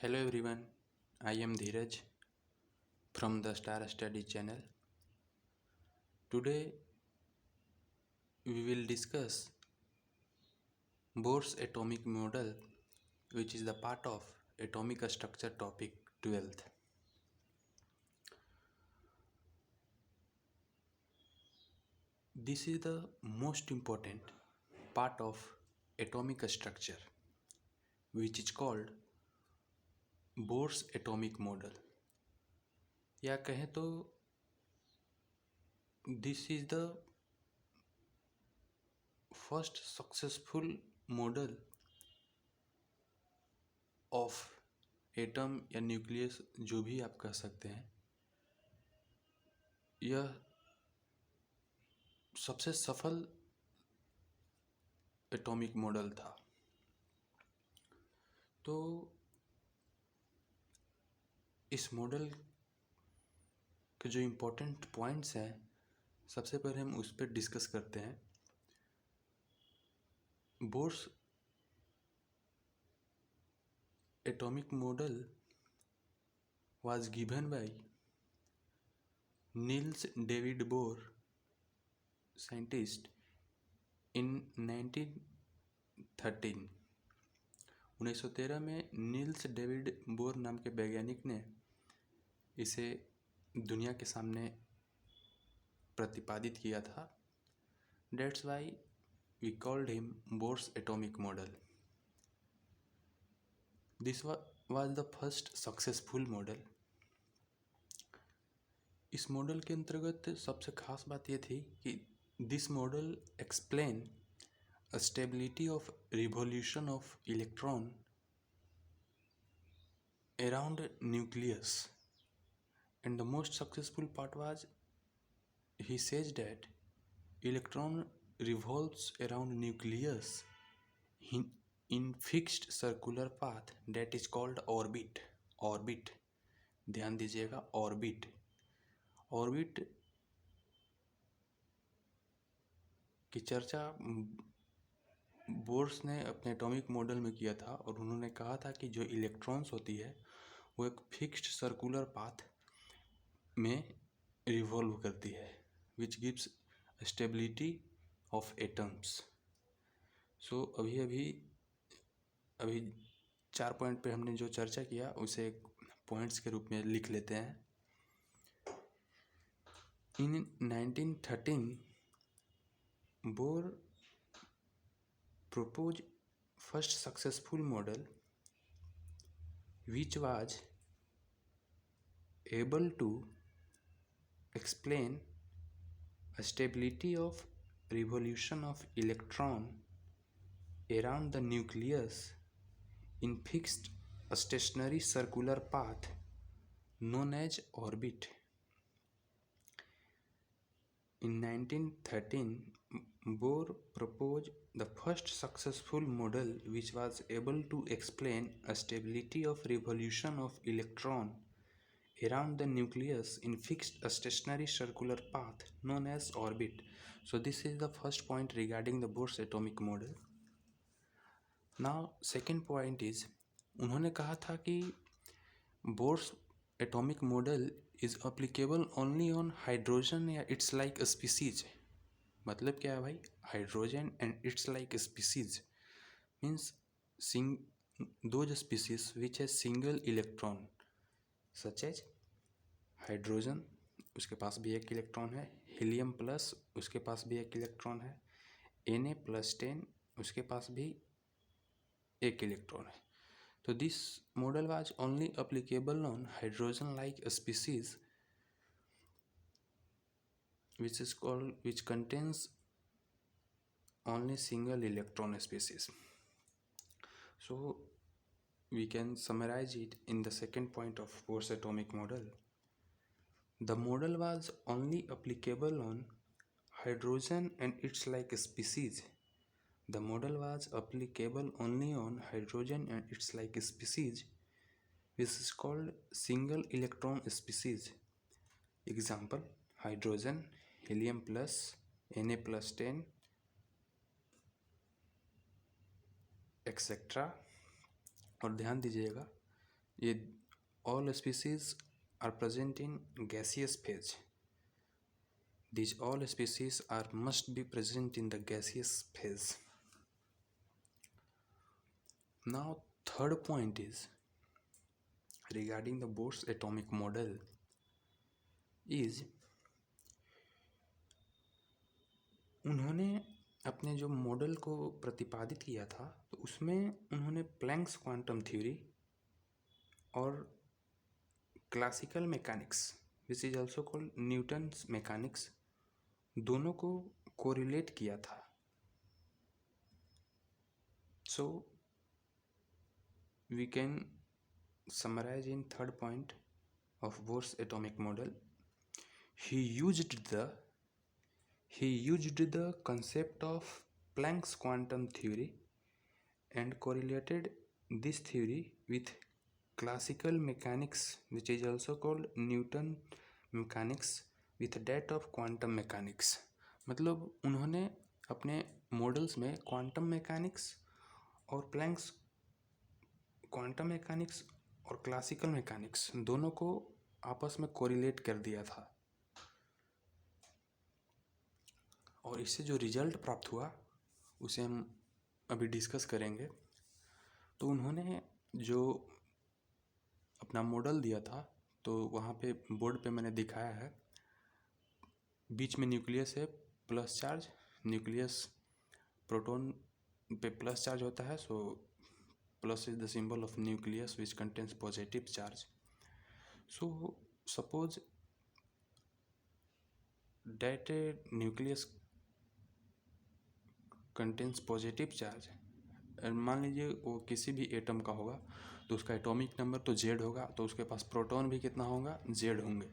Hello everyone, I am Dheeraj from the Star Study channel. Today we will discuss Bohr's atomic model, which is the part of atomic structure topic 12th. This is the most important part of atomic structure, which is called Bohr's atomic model. या कहें तो this is the first successful model of atom या nucleus जो भी आप कह सकते हैं, यह सबसे सफल एटॉमिक मॉडल था। तो इस मॉडल के जो इम्पोर्टेंट पॉइंट्स हैं, सबसे पहले हम उस पर डिस्कस करते हैं। Bohr's atomic model was given by Niels David Bohr, scientist, in 1913। 1913 में नील्स डेविड बोर नाम के वैज्ञानिक ने इसे दुनिया के सामने प्रतिपादित किया था। That's why we called him Bohr's atomic model. This was the first successful model. इस मॉडल के अंतर्गत सबसे खास बात यह थी कि this model explain stability of revolution of electron around nucleus, and the most successful part was he says that electron revolves around nucleus in fixed circular path that is called orbit। ध्यान दीजिएगा, orbit की चर्चा bourse ने अपने atomic model में किया था, और उन्होंने कहा था कि जो इलेक्ट्रॉन्स होती है वो एक फिक्स्ड सर्कुलर पाथ में रिवॉल्व करती है, which gives stability of atoms. So अभी 4 पॉइंट पे हमने जो चर्चा किया उसे पॉइंट्स के रूप में लिख लेते हैं। इन 1913 bore proposed first successful model which was able to explain a stability of revolution of electron around the nucleus in fixed stationary circular path known as orbit। In 1913, Bohr proposed the first successful model which was able to explain a stability of revolution of electron around the nucleus in fixed stationary circular path known as orbit। So this is the first point regarding the Bohr's atomic model। Now second point is, उन्होंने कहा था कि Bohr's atomic model is applicable only on hydrogen या its like species। मतलब क्या है भाई? Hydrogen and it's like species means those species which has single electron such as hydrogen, उसके पास भी एक इलेक्ट्रॉन है, हीलियम प्लस उसके पास भी एक इलेक्ट्रॉन है, Na+10 उसके पास भी एक इलेक्ट्रॉन है। तो this model was only applicable on hydrogen like species which contains only single electron species। So we can summarize it in the second point of Bohr's atomic model। The model was only applicable on hydrogen and its like species। The model was applicable only on hydrogen and its like species, which is called single electron species। Example: hydrogen, helium plus, Na+10 etcetera. और ध्यान दीजिएगा ये all species are present in gaseous phase. These all species are must be present in the gaseous phase. Now third point is regarding the Bohr's atomic model is उन्होंने अपने जो model को प्रतिपादित किया था तो उसमें उन्होंने प्लैंक्स क्वांटम थ्योरी और classical mechanics which is also called Newton's mechanics दोनों को कोरिलेट किया था. So we can summarize in third point of Bohr's atomic model. He used the concept of Planck's quantum theory and correlated this theory with classical mechanics, which is also called Newton mechanics, with that of quantum mechanics. मतलब उन्होंने अपने models में quantum mechanics और Planck's quantum mechanics और classical mechanics दोनों को आपस में कोरिलेट कर दिया था और इससे जो रिजल्ट प्राप्त हुआ उसे हम अभी डिस्कस करेंगे. तो उन्होंने जो अपना मॉडल दिया था तो वहाँ पे बोर्ड पे मैंने दिखाया है. बीच में न्यूक्लियस है प्लस चार्ज, न्यूक्लियस प्रोटॉन पे प्लस चार्ज होता है. सो plus is the symbol of nucleus which contains positive charge. So suppose that a nucleus contains positive charge and मान लीजिए वो किसी भी एटम का होगा तो उसका एटॉमिक नंबर तो Z होगा, तो उसके पास प्रोटॉन भी कितना होगा, Z होंगे.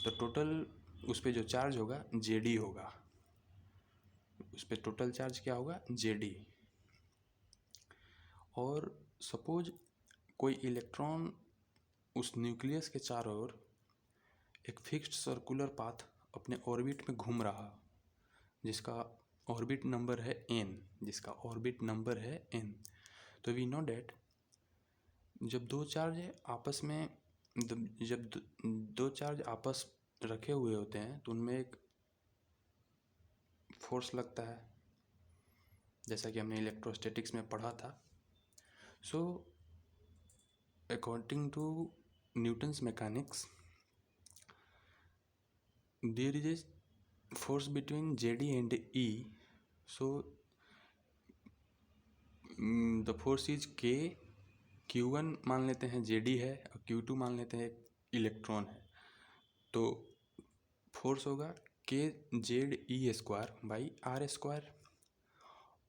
तो टोटल उस पर जो चार्ज होगा Zd होगा, उस पर टोटल चार्ज क्या होगा, Zd. और सपोज कोई इलेक्ट्रॉन उस न्यूक्लियस के चारों ओर एक फिक्स्ड सर्कुलर पाथ अपने ऑर्बिट में घूम रहा जिसका ऑर्बिट नंबर है n. तो वी नो डैट जब दो चार्ज आपस रखे हुए होते हैं तो उनमें एक फोर्स लगता है, जैसा कि हमने इलेक्ट्रोस्टैटिक्स में पढ़ा था. So, according to Newton's mechanics, there is a force between Zd and E. So, the force is K. Q1 मान लेते हैं Zd है और Q2 मान लेते हैं इलेक्ट्रॉन है. तो फोर्स होगा kZe² r².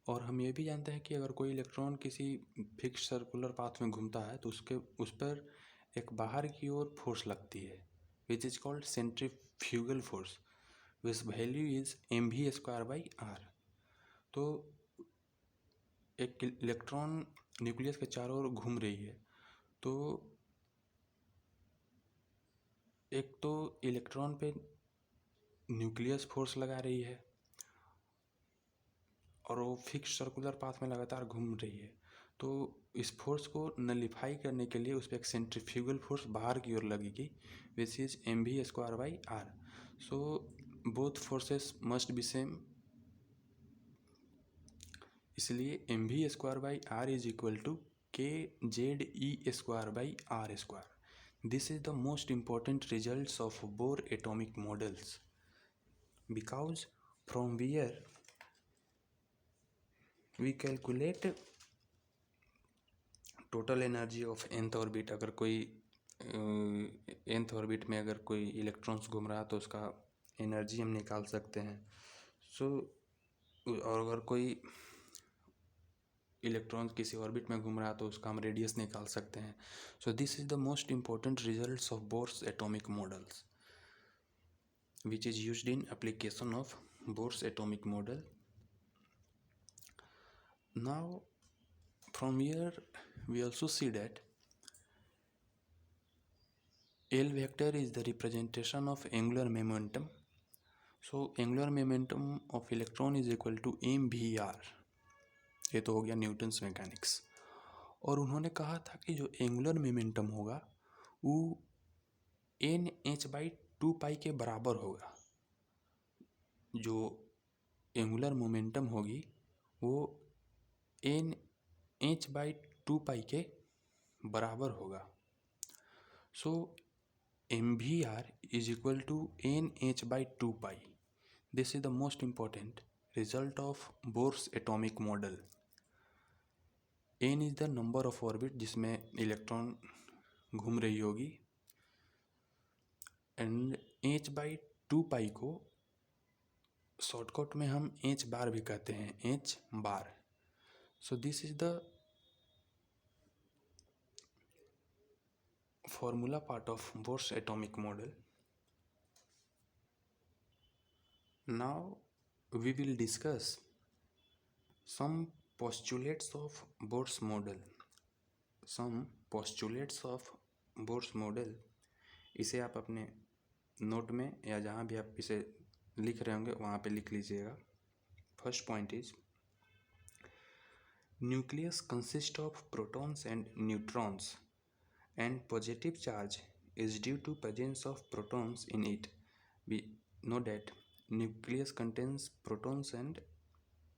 और हम ये भी जानते हैं कि अगर कोई इलेक्ट्रॉन किसी फिक्स सर्कुलर पाथ में घूमता है तो उस पर एक बाहर की ओर फोर्स लगती है which is called centrifugal force, which value is mv²r. तो एक इलेक्ट्रॉन न्यूक्लियस के चारों ओर घूम रही है तो एक तो इलेक्ट्रॉन पे न्यूक्लियस फोर्स लगा रही है और वो फिक्स सर्कुलर पाथ में लगातार घूम रही है. तो इस फोर्स को नलिफाई करने के लिए उस पर एक सेंट्रीफ्यूगल फोर्स बाहर की ओर लगेगी which is mv²r. So both forces must be same, इसलिए mv²r is equal to kZe²r². This is the most important results of Bohr atomic models because from where we calculate total energy of nth orbit. अगर कोई nth orbit में अगर कोई electrons घूम रहा है तो उसका एनर्जी हम निकाल सकते हैं. और अगर कोई इलेक्ट्रॉन किसी ऑर्बिट में घूम रहा है तो उसका हम रेडियस निकाल सकते हैं. So this is the most important results of Bohr's atomic models which is used in application of Bohr's atomic model. Now from here we also see that L vector is the representation of angular momentum. So angular momentum of electron is equal to mvr. ये तो हो गया Newton's mechanics. और उन्होंने कहा था कि जो एंगुलर मोमेंटम होगा वो NH/2 के बराबर होगा। जो एंगुलर मोमेंटम होगी वो NH/2 के बराबर होगा। सो MVR is equal to NH/2. This is the most important result of Bohr's atomic model. N is the number of orbit जिसमें इलेक्ट्रॉन घूम रही होगी एंड H/2 को शॉर्टकट में हम H बार भी कहते हैं, H bar. So this is the formula part of Bohr's atomic model. Now we will discuss some postulates of Bohr's model. Some postulates of Bohr's model. इसे आप अपने नोट में या जहाँ भी आप इसे लिख रहे होंगे वहाँ पे लिख लीजिएगा। First point is nucleus consist of protons and neutrons and positive charge is due to presence of protons in it. We know that nucleus contains protons and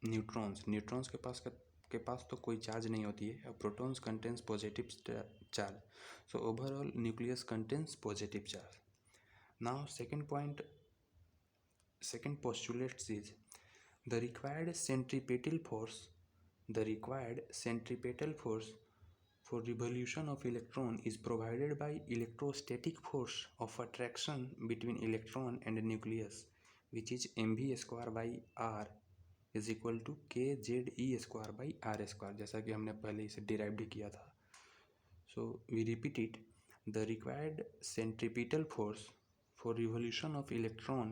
neutrons. Neutrons के पास तो कोई चार्ज नहीं होती है, और protons contains positive charge. So overall nucleus contains positive charge. Now second postulate is the required centripetal force for revolution of electron is provided by electrostatic force of attraction between electron and nucleus, which is mv²/r is equal to kZe²/r², जैसा कि हमने पहले इसे derive भी किया था। So we repeat it, the required centripetal force for revolution of electron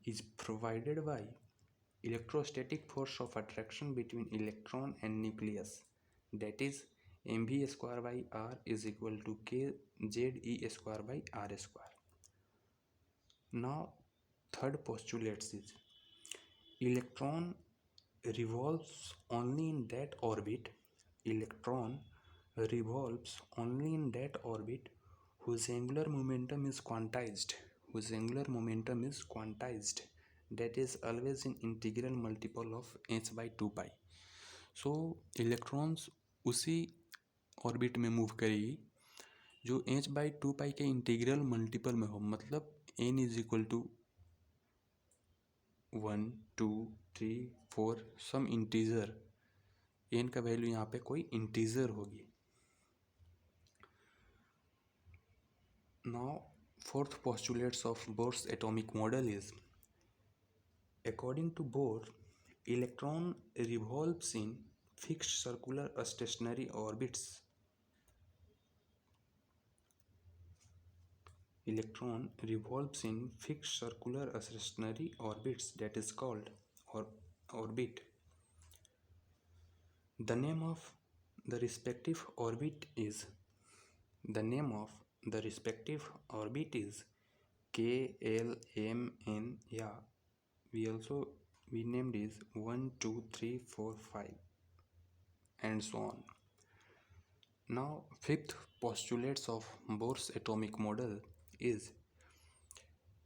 is provided by electrostatic force of attraction between electron and nucleus, that is mv²/r is equal to kZe²/r². Now third postulate is electron revolves only in that orbit whose angular momentum is quantized, that is always in integral multiple of h/2 pi. So electrons उसी orbit में move करेगी जो h/2 के integral multiple में हो, मतलब n is equal to 1 2 3 4 some integer, n का value यहाँ पे कोई इंटीजर होगी। Now fourth postulates of Bohr's atomic model is according to Bohr electron revolves in fixed circular stationary orbits. Electron revolves in fixed circular stationary orbits, that is called orbit. The name of the respective orbit is K, L, M, N, yeah, we named is 1 2 3 4 5 and so on. Now fifth postulates of Bohr's atomic model is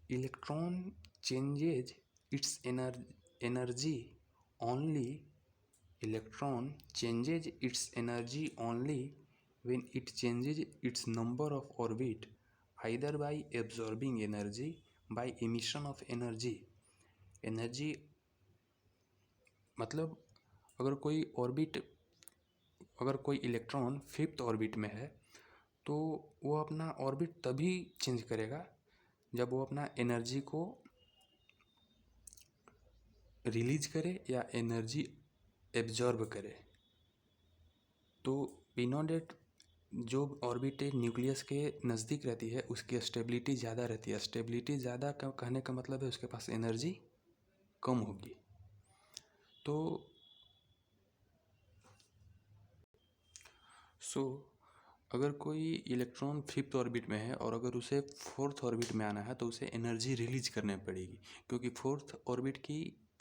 electron changes its energy only when it changes its number of orbit, either by absorbing energy by emission of energy मतलब अगर कोई electron fifth orbit में है तो वो अपना orbit तभी change करेगा जब वो अपना एनर्जी को रिलीज करे या एनर्जी एब्जॉर्ब करे। तो वी नो डेट जो ऑर्बिट न्यूक्लियस के नज़दीक रहती है उसकी स्टेबिलिटी ज़्यादा रहती है। स्टेबिलिटी ज़्यादा कहने का मतलब है उसके पास एनर्जी कम होगी। तो अगर कोई इलेक्ट्रॉन फिफ्थ ऑर्बिट में है और अगर उसे फोर्थ ऑर्बिट में आना है तो उसे एनर्जी रिलीज करनी पड़ेगी, क्योंकि फोर्थ ऑर्बिट की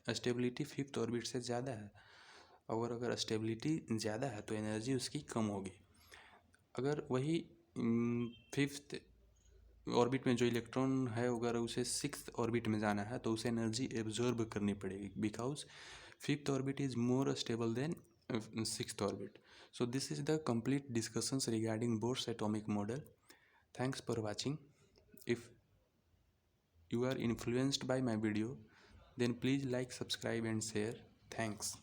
स्टेबिलिटी फिफ्थ ऑर्बिट से ज़्यादा है। और अगर स्टेबिलिटी ज़्यादा है तो एनर्जी उसकी कम होगी। अगर वही फिफ्थ ऑर्बिट में जो इलेक्ट्रॉन है अगर उसे सिक्स्थ ऑर्बिट में जाना है तो उसे एनर्जी एब्जॉर्ब करनी पड़ेगी, because fifth orbit is more stable then sixth orbit. So this is the complete discussions regarding Bohr's atomic model. Thanks for watching. If you are influenced by my video, then please like, subscribe and share. Thanks.